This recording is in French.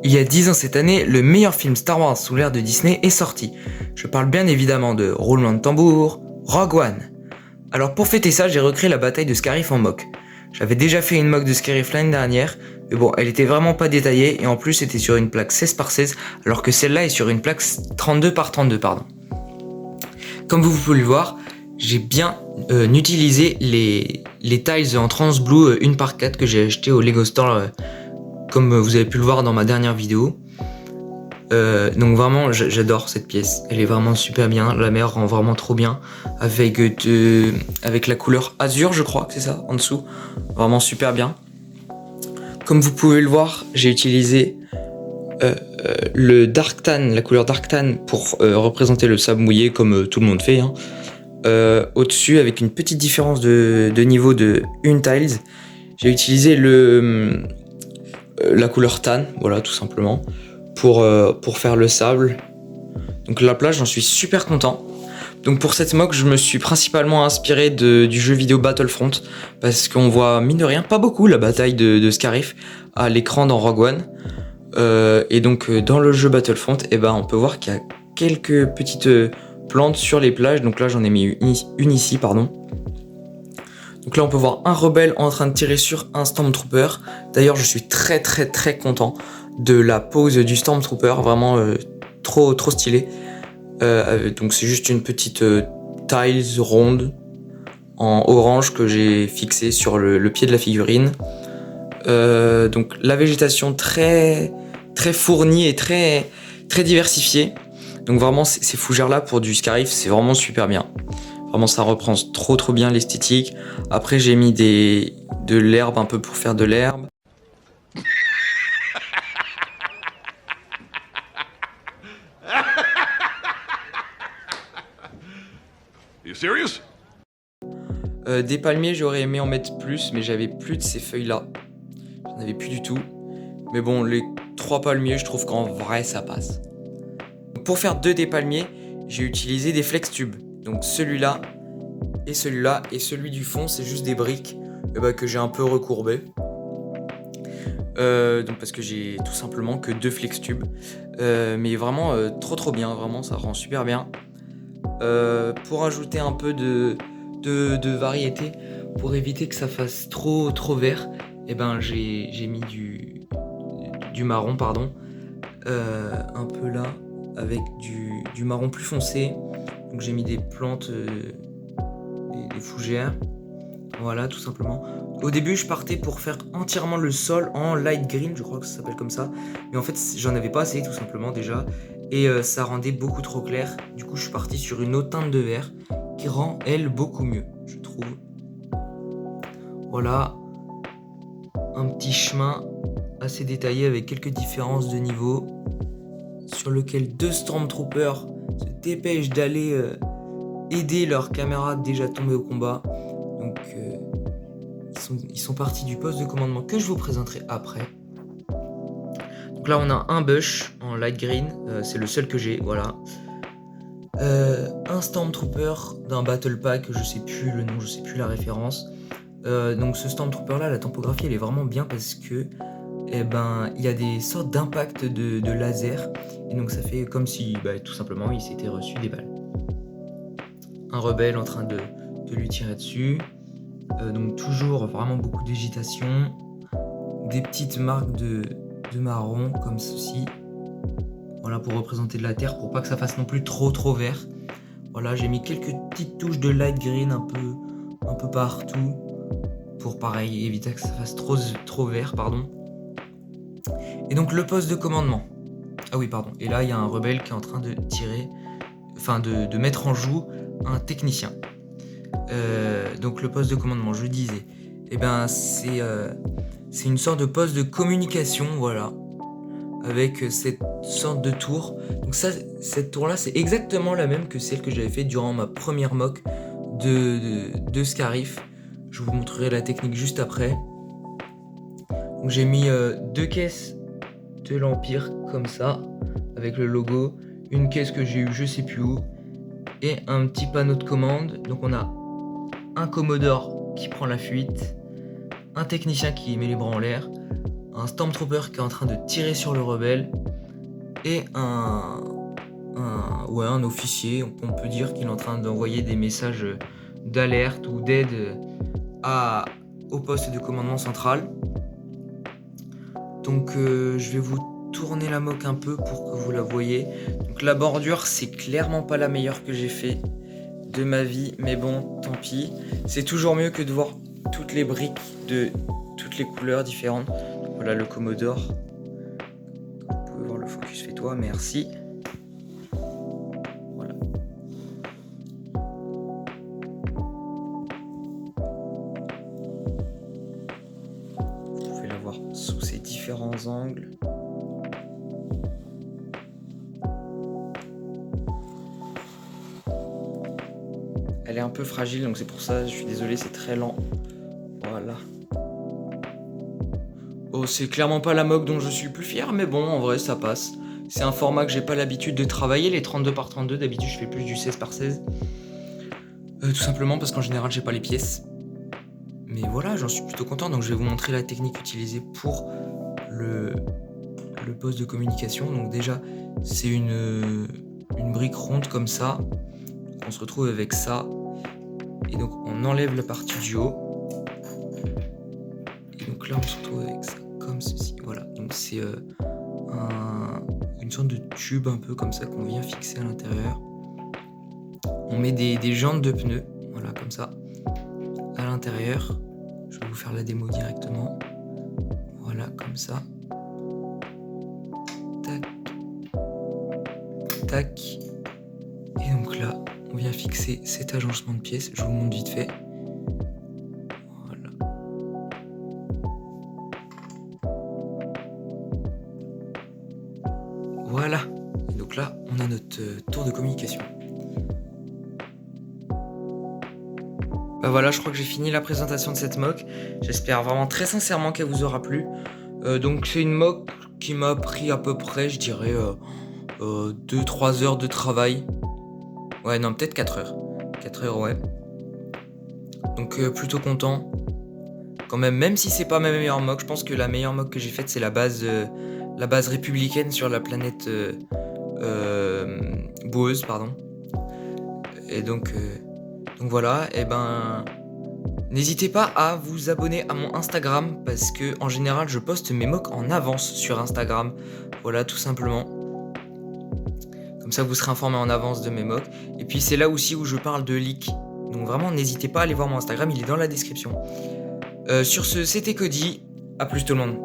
Il y a 10 ans cette année, le meilleur film Star Wars sous l'ère de Disney est sorti. Je parle bien évidemment de roulement de tambour, Rogue One. Alors pour fêter ça, j'ai recréé la bataille de Scarif en mock. J'avais déjà fait une mock de Scarif l'année dernière, mais bon, elle était vraiment pas détaillée et en plus c'était sur une plaque 16 par 16, alors que celle-là est sur une plaque 32 par 32, pardon. Comme vous pouvez le voir, j'ai bien utilisé les tiles en trans blue 1 par 4 que j'ai acheté au Lego Store, comme vous avez pu le voir dans ma dernière vidéo. Donc vraiment j'adore cette pièce, elle est vraiment super bien, la mer rend vraiment trop bien avec la couleur azur, je crois que c'est ça en dessous, vraiment super bien. Comme vous pouvez le voir, j'ai utilisé le dark tan, la couleur dark tan pour représenter le sable mouillé comme tout le monde fait, hein. Au-dessus avec une petite différence de niveau de une tiles, j'ai utilisé la couleur tan, voilà tout simplement. Pour faire le sable. Donc la plage, j'en suis super content. Donc pour cette mock, je me suis principalement inspiré du jeu vidéo Battlefront, parce qu'on voit mine de rien pas beaucoup la bataille de Scarif à l'écran dans Rogue One. Et donc dans le jeu Battlefront, on peut voir qu'il y a quelques petites plantes sur les plages. Donc là j'en ai mis une ici, pardon. Donc là on peut voir un rebelle en train de tirer sur un Stormtrooper. D'ailleurs je suis très content de la pose du Stormtrooper, vraiment trop stylé. Donc c'est juste une petite tiles ronde en orange que j'ai fixée sur le pied de la figurine. Donc la végétation très fournie et très diversifiée. Donc vraiment ces fougères là pour du Scarif, c'est vraiment super bien. Vraiment ça reprend trop bien l'esthétique. Après j'ai mis de l'herbe un peu pour faire de l'herbe. You serious? Des palmiers, j'aurais aimé en mettre plus, mais j'avais plus de ces feuilles-là. J'en avais plus du tout. Mais bon, les 3 palmiers, je trouve qu'en vrai, ça passe. Pour faire 2 des palmiers, j'ai utilisé des flex tubes. Donc celui-là, et celui du fond, c'est juste des briques que j'ai un peu recourbées. Donc parce que j'ai tout simplement que 2 flex tubes. Mais vraiment, trop bien, vraiment, ça rend super bien. Pour ajouter un peu de variété, pour éviter que ça fasse trop vert, j'ai mis du marron, pardon, un peu là, avec du marron plus foncé. Donc j'ai mis des plantes, des fougères, voilà tout simplement. Au début je partais pour faire entièrement le sol en light green, je crois que ça s'appelle comme ça, mais en fait j'en avais pas assez tout simplement déjà, et ça rendait beaucoup trop clair. Du coup je suis parti sur une autre teinte de vert qui rend elle beaucoup mieux, je trouve. Voilà, un petit chemin assez détaillé avec quelques différences de niveau, sur lequel 2 Stormtroopers se dépêchent d'aller aider leurs camarades déjà tombés au combat. Donc ils sont partis du poste de commandement que je vous présenterai après. Donc là on a un Bush en light green, c'est le seul que j'ai, voilà. Un Stormtrooper d'un Battle Pack, je sais plus le nom, je sais plus la référence. Donc ce Stormtrooper là, la topographie elle est vraiment bien parce que il y a des sortes d'impact de laser, et donc ça fait comme si tout simplement il s'était reçu des balles. Un rebelle en train de lui tirer dessus. Donc toujours vraiment beaucoup de végétation, des petites marques de marron comme ceci, voilà, pour représenter de la terre, pour pas que ça fasse non plus trop vert. Voilà, j'ai mis quelques petites touches de light green un peu partout, pour pareil éviter que ça fasse trop vert, pardon. Et donc le poste de commandement, ah oui pardon, et là il y a un rebelle qui est en train de tirer, enfin de mettre en joue un technicien. Donc le poste de commandement, je disais, c'est une sorte de poste de communication, voilà, avec cette sorte de tour. Donc ça, cette tour là, c'est exactement la même que celle que j'avais fait durant ma première mock de Scarif. Je vous montrerai la technique juste après. Donc j'ai mis 2 caisses de l'Empire comme ça, avec le logo, une caisse que j'ai eu je sais plus où, et un petit panneau de commande. Donc on a un Commodore qui prend la fuite, un technicien qui met les bras en l'air, un Stormtrooper qui est en train de tirer sur le rebelle et un officier. On peut dire qu'il est en train d'envoyer des messages d'alerte ou d'aide au poste de commandement central. Donc je vais vous tourner la mock un peu pour que vous la voyez. Donc la bordure, c'est clairement pas la meilleure que j'ai fait de ma vie, mais bon, tant pis. C'est toujours mieux que de voir toutes les briques de toutes les couleurs différentes. Donc voilà le Commodore. Vous pouvez voir le focus, fais-toi, merci. Voilà. Vous pouvez la voir sous ces différents angles. Elle est un peu fragile, donc c'est pour ça, je suis désolé, c'est très lent. Voilà. Oh, c'est clairement pas la mock dont je suis le plus fier, mais bon, en vrai, ça passe. C'est un format que j'ai pas l'habitude de travailler, les 32 par 32. D'habitude, je fais plus du 16 par 16. Tout simplement parce qu'en général, j'ai pas les pièces. Mais voilà, j'en suis plutôt content. Donc, je vais vous montrer la technique utilisée pour le poste de communication. Donc, déjà, c'est une brique ronde comme ça. On se retrouve avec ça. Et donc, on enlève la partie du haut. Et donc là, on se retrouve avec ça, comme ceci. Voilà. Donc, c'est une sorte de tube un peu comme ça qu'on vient fixer à l'intérieur. On met des jantes de pneus, voilà, comme ça, à l'intérieur. Je vais vous faire la démo directement. Voilà, comme ça. Tac. Tac. Et donc là, on vient fixer cet agencement de pièces. Je vous montre vite fait. Voilà. Voilà. Et donc là, on a notre tour de communication. Bah voilà, je crois que j'ai fini la présentation de cette mock. J'espère vraiment très sincèrement qu'elle vous aura plu. Donc c'est une mock qui m'a pris à peu près, je dirais, 2-3 heures de travail. Ouais, non, peut-être 4 heures. 4 heures, ouais. Donc plutôt content. Quand même si c'est pas ma meilleure mock, je pense que la meilleure mock que j'ai faite, c'est la base républicaine sur la planète boueuse, pardon. Et donc voilà, et ben n'hésitez pas à vous abonner à mon Instagram parce que en général je poste mes mocks en avance sur Instagram. Voilà, tout simplement. Comme ça vous serez informé en avance de mes mocks. Et puis c'est là aussi où je parle de leak. Donc vraiment n'hésitez pas à aller voir mon Instagram, il est dans la description. Sur ce, c'était Cody. À plus tout le monde.